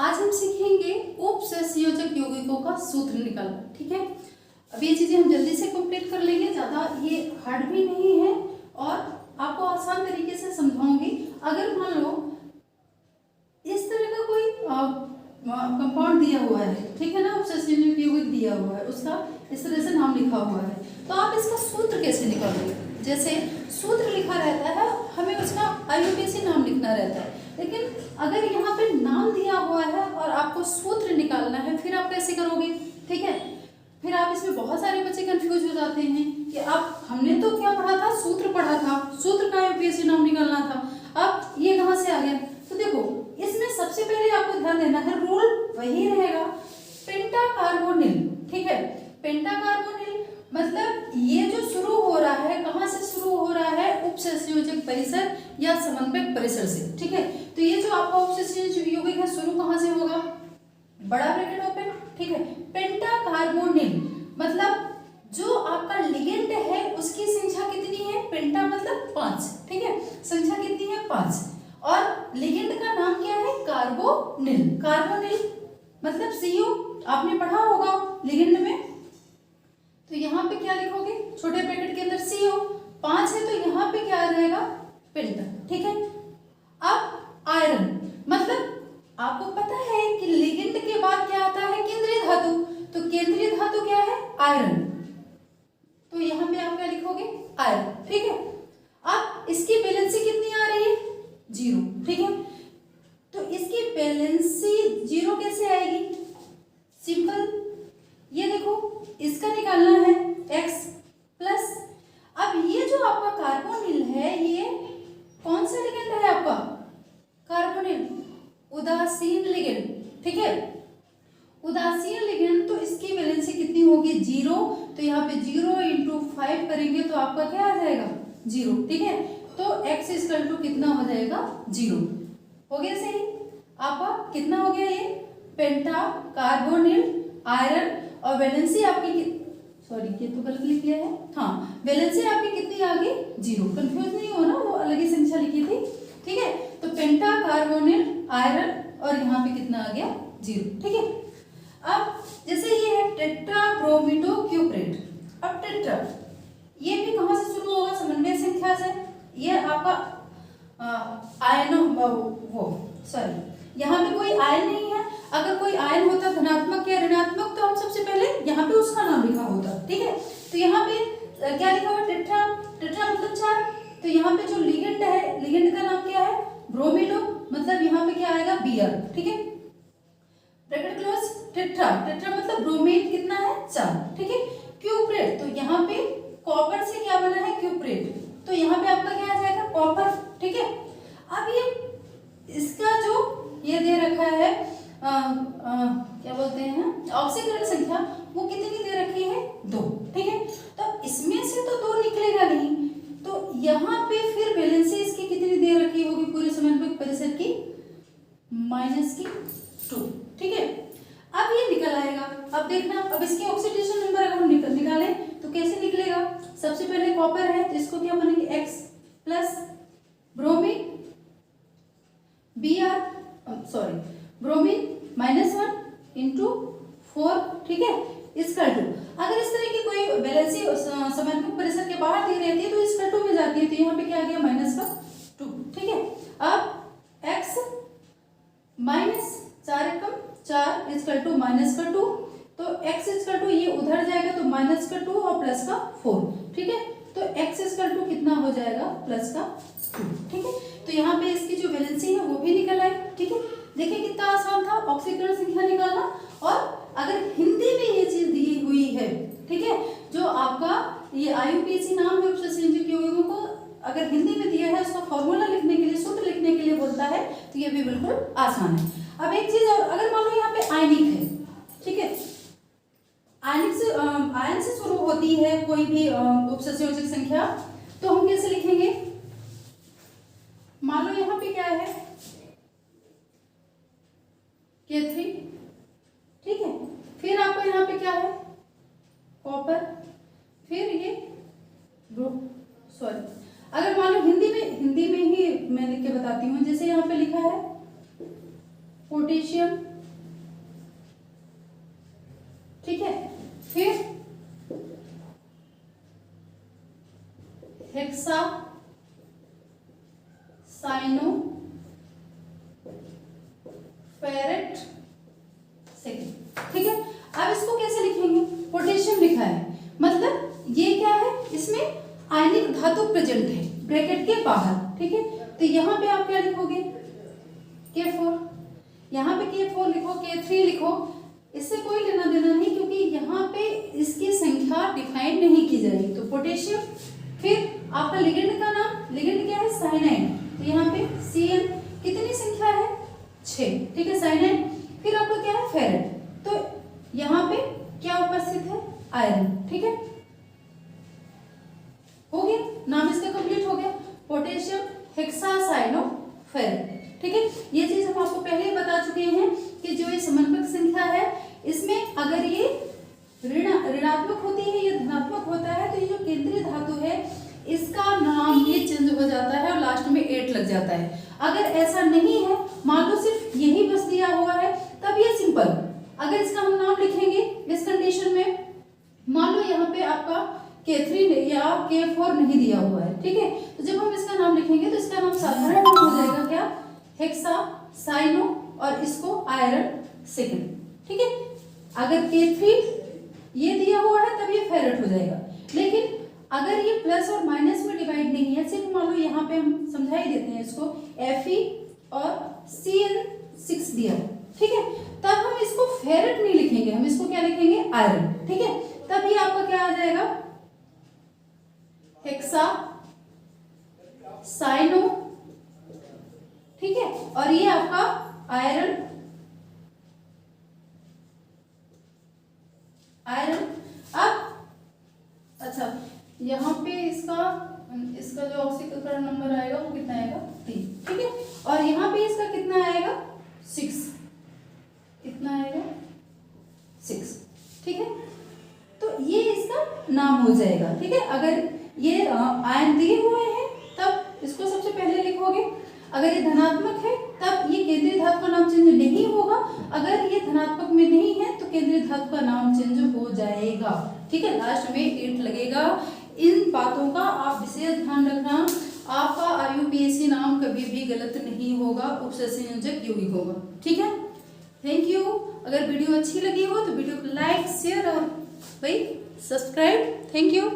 आज हम सीखेंगे उपसंयोजक यौगिकों का सूत्र निकालना। ठीक है, अब ये चीजें हम जल्दी से कंप्लीट कर लेंगे, ज्यादा ये हार्ड भी नहीं है और आपको आसान तरीके से समझाऊंगी। अगर मान लो इस तरह का कोई कंपाउंड दिया हुआ है, ठीक है ना, उपसंयोजक यौगिक दिया हुआ है, उसका इस तरह से नाम लिखा हुआ है, तो आप इसका सूत्र कैसे निकालोगे? जैसे सूत्र लिखा रहता है, हमें उसका IUPAC नाम लिखना रहता है, लेकिन अगर यहाँ पे नाम दिया हुआ है और आपको सूत्र निकालना है, फिर आप कैसे करोगे? ठीक है, फिर आप इसमें बहुत सारे बच्चे कंफ्यूज हो जाते हैं कि आप हमने तो क्या पढ़ा था, सूत्र पढ़ा था, सूत्र का IUPAC नाम निकालना था, अब ये कहाँ से आ गया? तो देखो, इसमें सबसे पहले आपको ध्यान देना है, रूल वही रहेगा, पेंटाकार्बोनिल। ठीक है, पेंटाकार्बोनिल मतलब ये जो शुरू हो रहा है, कहाँ से शुरू हो रहा है? उपसंयोजक परिसर या समन्वयक परिसर से। ठीक है, तो ये जो आपका उपसंयोजक यौगिक है, शुरू कहाँ से होगा? बड़ा ब्रैकेट ओपन। ठीक है, पेंटाकार्बोनिल मतलब जो आपका लिगेंड है उसकी संख्या कितनी है? पेंटा मतलब 5। ठीक है, संख्या कितनी है? 5। और लिगेंड का नाम क्या है? कार्बोनिल। कार्बोनिल मतलब CO, आपने पढ़ा होगा लिगेंड में। तो यहाँ पे क्या लिखोगे? छोटे ब्रैकेट के अंदर CO, 5 है तो यहाँ पे क्या रहेगा? पेंटा। ठीक है, अब आयरन मतलब आपको पता है कि लिगेंड के बाद क्या आता है? केंद्रीय धातु। तो केंद्रीय धातु क्या है? आयरन। तो यहाँ पे आप क्या लिखोगे? आयरन। ठीक है, अब इसकी वैलेंसी कितनी आ रही है? 0। ठीक है, तो इसकी वैलेंसी 0 कैसे आएगी? सिंपल, ये देखो, इसका निकालना है X प्लस, अब ये जो आपका कार्बोनिल है, ये कौन सा लिगेंड है आपका? कार्बोनिल, उदासीन लिगेंड। ठीक है, उदासीन लिगेंड, तो इसकी वैलेंसी कितनी होगी? 0। तो यहाँ पे 0 × 5 करेंगे तो आपका क्या आ जाएगा? 0। ठीक है, तो X = कितना हो जाएगा? 0। हो गया सही? आपका कितना हो गया? ये पेंटा कार्बोनिल आयरन, और वैलेंसी आपकी सॉरी ये तो गलत लिख दिया है, हाँ, वैलेंसी आपकी कितनी आ गई? 0। कंफ्यूज नहीं हो ना, वो अलग ही संख्या लिखी थी। ठीक है, तो पेंटा कार्बोनिल आयरन और यहाँ पे कितना आ गया? 0। ठीक है, अब जैसे ये है टेट्रा ब्रोमिडो क्यूप्रेट। अब टेट्रा ये भी कहाँ से शुरू होगा? समन्वय संख्या से। ये आपका आयनों वो सॉरी यहाँ पे कोई आयन नहीं है, अगर कोई आयन होता धनात्मक या ऋणात्मक तो हम सबसे पहले यहाँ पे उसका नाम लिखा होता। ठीक है, तो यहाँ पे क्या लिखा हुआ? टेट्रा। टेट्रा मतलब 4। तो यहाँ पे जो लिगेंड है, लिगेंड का नाम क्या है? ब्रोमिडो, मतलब यहाँ पे क्या आएगा? Br। ठीक है, ब्रैकेट क्लोज। टेट्रा, टेट्रा मतलब ब्रोमीन कितना है? 4। ठीक है, क्यूप्रेट, तो यहाँ पे कॉपर से क्या बना है? क्यूप्रेट, तो यहाँ पे आपका क्या आ जाएगा? कॉपर। ठीक है, अब ये इसका जो ये दे रखा है क्या बोलते हैं, ऑक्सीकरण संख्या, वो कितनी दे रखी है? 2। ठीक है, तो इसमें से तो 2 निकलेगा नहीं, तो यहाँ पे फिर वैलेंसी इसकी कितनी दे रखी होगी पूरे समन्वयक परिसर की? -2। ठीक है, अब ये निकल आएगा। अब देखना, अब इसके ऑक्सीडेशन नंबर अगर हम निकालें तो कैसे निकलेगा? सबसे पहले कॉपर है तो इसको क्या बनेंगे? X plus bromine Br bromine -1 × 4। ठीक है, इसका 2। अगर इस तरह की कोई वैलेंसी समन्वयक परिसर के बाहर दी रहती है तो इसका 2 में जाती है, तो यहाँ पे क्या आ गया? -2। ठीक है, अब X -4 = -2, तो X ये उधर जाएगा तो -2 और +4। ठीक है, तो X कितना हो जाएगा? +2। ठीक है, तो यहाँ पे इसकी जो वैलेंसी है वो भी निकल आई। ठीक है, देखिए कितना आसान था ऑक्सीकरण संख्या निकालना। और अगर हिंदी में ये चीज दी हुई है, ठीक है, जो आपका ये IUPAC नाम है उपसंयोजक यौगिकों को अगर हिंदी में दिया है, उसका फॉर्मूला लिखने के लिए, सूत्र लिखने के लिए बोलता है, तो ये भी बिल्कुल आसान है। अब एक चीज और, अगर मान लो यहाँ पे आयनिक है, ठीक है, आयन से शुरू होती है कोई भी उपसंयोजक संख्या, तो हम कैसे लिखेंगे? मान लो यहाँ पे क्या है? K3। ठीक है, फिर आपको यहाँ पे क्या है? कॉपर, फिर ये सॉरी, अगर मान लो हिंदी में ही मैं लिख के बताती हूँ, जैसे यहाँ पे लिखा है पोटेशियम फिर हेक्सा साइनो फेरेट सेकेंड। ठीक है, अब इसको कैसे लिखेंगे? पोटेशियम लिखा है, मतलब ये क्या है, इसमें आयनिक धातु प्रेजेंट है ब्रैकेट के बाहर। ठीक है, तो यहाँ पे आप क्या लिखोगे? K4, यहाँ पे K4 लिखो, K3 लिखो, इससे कोई लेना देना नहीं क्योंकि यहाँ पे इसकी संख्या डिफाइन नहीं की जाएगी। तो पोटेशियम, फिर आपका लिगेंड का नाम, लिगेंड क्या है? साइनाइड, तो यहाँ पे Cn, कितनी संख्या है? 6। ठीक है, साइनाइड। फिर आपका क्या है? फेरेट, तो यहाँ पे क्या उपस्थित है? आयरन। ठीक है, हो गया, नाम इसका कंप्लीट हो गया, पोटेशियम हेक्सासाइनो फेरेट। ठीक है, ये चीज हम आपको पहले ही बता चुके हैं कि जो ये समन्वयक संख्या है, इसमें अगर ये ऋणात्मक होती है या धनात्मक होता है, तो ये जो केंद्रीय धातु है इसका नाम ये चेंज हो जाता है और लास्ट में 8 लग जाता है। अगर ऐसा नहीं है, मान लो सिर्फ यही बस दिया हुआ है, तब ये सिंपल। अगर इसका हम नाम लिखेंगे इस कंडीशन में, मान लो यहाँ पे आपका K3 या K4 नहीं दिया हुआ है। ठीक है, तो जब हम इसका नाम लिखेंगे तो इसका नाम साधारण हो जाएगा क्या? हेक्सा साइनो, और इसको आयरन सेकेंड। ठीक है, अगर K3 ये दिया हुआ है तब ये फेरेट हो जाएगा, लेकिन अगर ये प्लस और माइनस में डिवाइड नहीं है, सिर्फ मान लो यहाँ पे हम समझा ही देते हैं इसको, Fe और Cn6 दिया, ठीक है, तब हम इसको फेरेट नहीं लिखेंगे, हम इसको क्या लिखेंगे? आयरन। ठीक है, तब ये आपका क्या आ जाएगा? Hexa cyano. ठीक है, और ये आपका आयरन, अब अच्छा यहाँ पे इसका जो ऑक्सीकरण नंबर आएगा वो कितना आएगा? 3। ठीक है, और यहाँ पे इसका कितना आएगा? 6। कितना आएगा? 6। ठीक है, तो ये इसका नाम हो जाएगा। ठीक है, अगर ये आयन दिए हुए हैं तब इसको सबसे पहले लिखोगे, अगर ये धनात्मक है तब ये केंद्रीय धातु का नाम चेंज नहीं होगा, अगर ये धनात्मक में नहीं है तो केंद्रीय धातु का नाम चेंज हो जाएगा। ठीक है, लास्ट में 8 लगेगा। इन बातों का आप विशेष ध्यान रखना, आपका IUPAC नाम कभी भी गलत नहीं होगा, उपसंयोजक यौगिक होगा। ठीक है, थैंक यू। अगर वीडियो अच्छी लगी हो तो वीडियो को लाइक, शेयर और भाई सब्सक्राइब। Thank you.